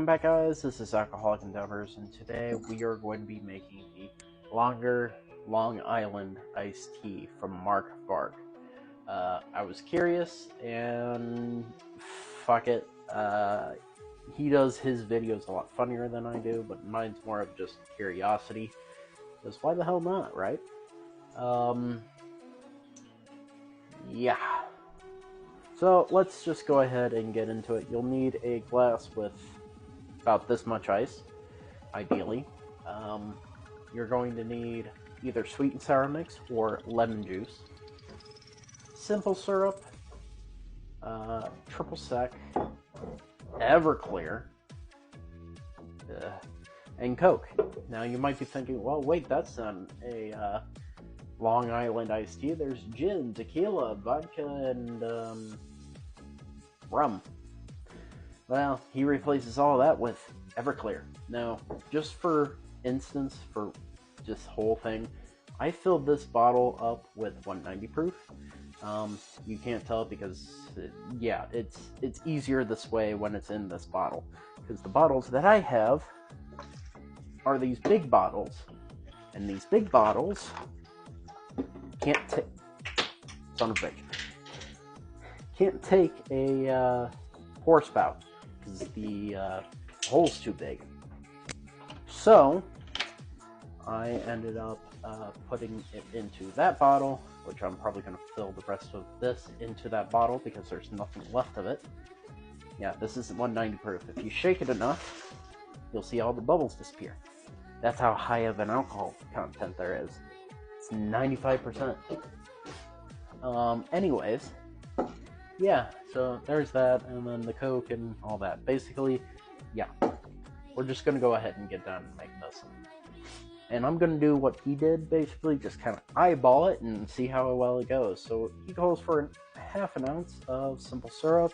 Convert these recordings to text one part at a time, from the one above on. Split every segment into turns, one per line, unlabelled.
Welcome back, guys. This is Alcoholic Endeavors, and today we are going to be making the longer Long Island iced tea from marrkvark. I was curious, and fuck it. He does his videos a lot funnier than I do, but mine's more of just curiosity. Because why the hell not, right? Yeah. So let's just go ahead and get into it. You'll need a glass with about this much ice, ideally. You're going to need either sweet and sour mix or lemon juice, simple syrup, triple sec, Everclear, and Coke. Now you might be thinking, well, wait, that's not a Long Island iced tea. There's gin, tequila, vodka, and rum. Well, he replaces all that with Everclear. Now, just for instance, for this whole thing, I filled this bottle up with 190 proof. You can't tell because, it's easier this way when it's in this bottle. Because the bottles that I have are these big bottles. And these big bottles can't take... Son of a bitch. Can't take a pour spout. Because the hole's too big. So, I ended up putting it into that bottle, which I'm probably going to fill the rest of this into that bottle because there's nothing left of it. Yeah, this is 190 proof. If you shake it enough, you'll see all the bubbles disappear. That's how high of an alcohol content there is. It's 95%. Anyways, yeah, so there's that, and then the Coke and all that. Basically, yeah, we're just going to go ahead and get done and make this. And I'm going to do what he did, basically, just kind of eyeball it and see how well it goes. So he goes for half an ounce of simple syrup.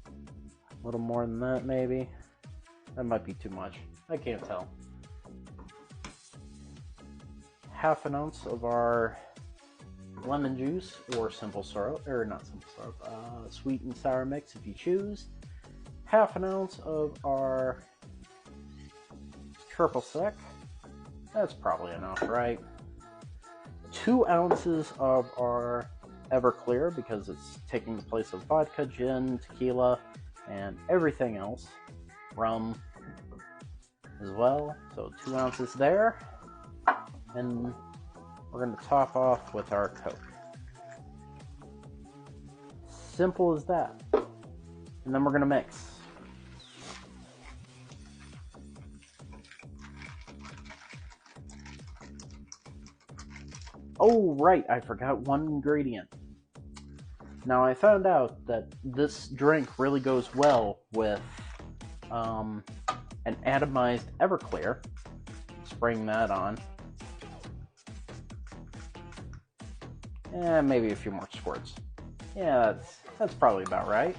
A little more than that, maybe. That might be too much. I can't tell. Half an ounce of our lemon juice or simple syrup, or not simple syrup, sweet and sour mix if you choose. Half an ounce of our triple sec. That's probably enough, right? 2 ounces of our Everclear because it's taking the place of vodka, gin, tequila, and everything else. Rum as well. So 2 ounces there. And we're going to top off with our Coke. Simple as that. And then we're going to mix. Oh, right, I forgot one ingredient. Now, I found out that this drink really goes well with an atomized Everclear. Spraying that on. Maybe a few more squirts. Yeah, that's probably about right.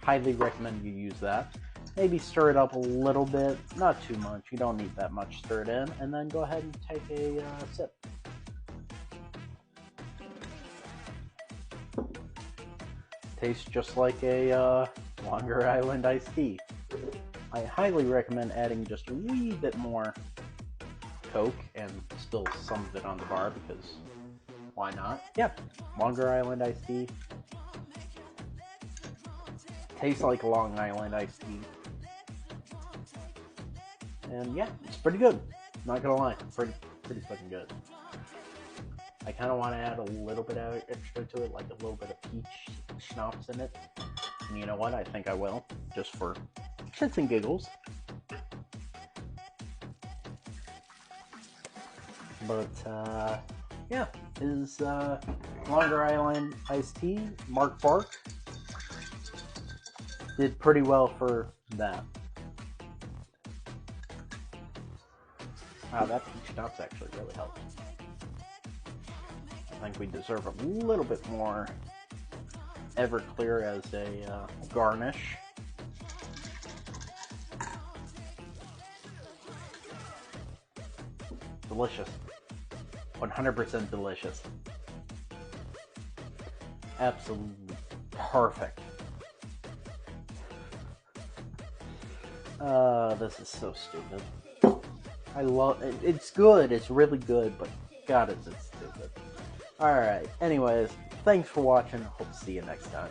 Highly recommend you use that. Maybe stir it up a little bit, not too much. You don't need that much stirred in. And then go ahead and take a sip. Tastes just like a Longer Island iced tea. I highly recommend adding just a wee bit more Coke and spill some of it on the bar because why not? Yeah, Longer Island iced tea. Tastes like a Long Island iced tea. And yeah, it's pretty good. Not gonna lie, pretty fucking good. I kind of want to add a little bit of extra to it, like a little bit of peach schnapps in it. And you know what? I think I will, just for shits and giggles. But yeah, his Longer Island iced tea, marrkvark, did pretty well for that. Wow, that peach schnapps actually really helped. I think we deserve a little bit more Everclear as a garnish. Delicious. 100% delicious. Absolutely perfect. This is so stupid. I love it. It's good. It's really good, but God, it's stupid. Alright, anyways, thanks for watching. Hope to see you next time.